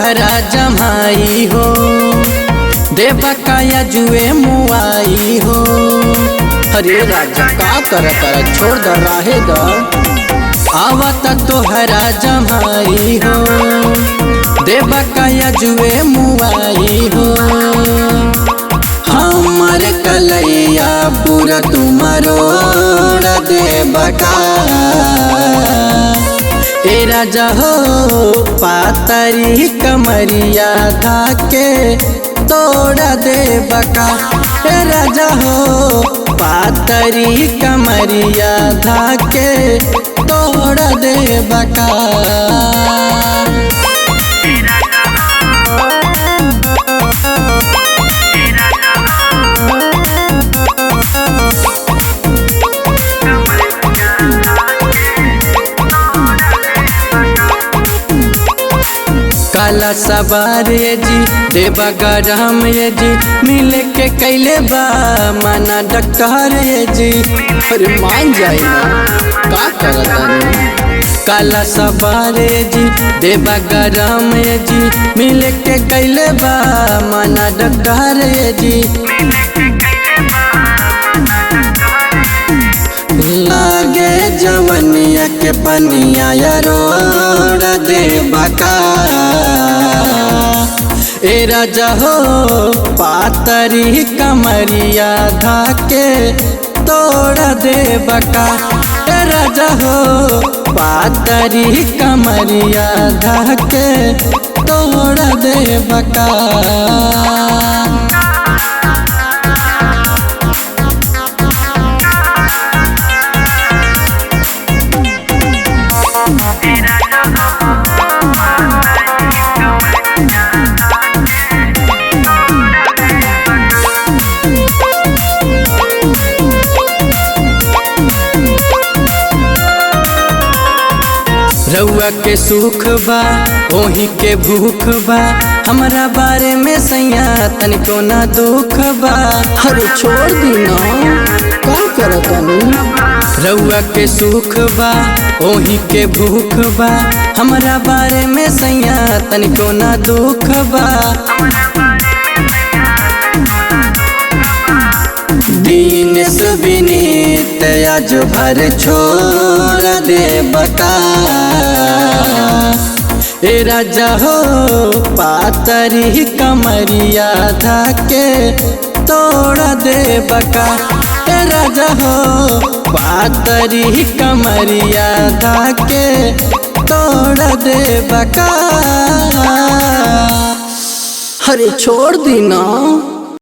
तोहरा जमाई हो, देवा काया जुए मुआई हो। अरे राजा का कर छोड़ द राहे द, आवत तोहरा जमाई हो, देवा काया जुए मुआई हो। हमर कलैया पूरा तुम्हारो देवा का ए राजा हो, पातरी कमरिया धाके तोड़ा दे बका। ए राजा हो, पातरी कमरिया धाके तोड़ा दे बका। काला सवार ये जी देवा गरम ये जी, मिले के कैले बा माना डॉक्टर ये जी। अरे मान जाए ना का करता। काला सवार ये जी देवा गरम ये जी, मिले के कैले बा माना डॉक्टर ये जी। लागे जवनिया के पनिया रोड देवा का। ए राजा हो, पातरी कमरिया धाके तोड़ा दे बका। ए राजा हो, पातरी कमरिया धाके तोड़ा दे बका। रउआ के सुख बा ओही के भूख बा, हमरा बारे में सैया तनिको ना दुख बा। अरे छोड़ दी ना का करतनी। रउआ के सुख बा ओही के भूख बा, हमरा बारे में सैया तनिको ना दुख बा। दीन सुविनीत आज भर छोड़ दे बका। ए राजा हो, पातरी कमरिया धाके तोड़ा दे बका। ए राजा हो, पातरी कमरिया धाके तोड़ा दे बका। अरे छोड़ दी ना।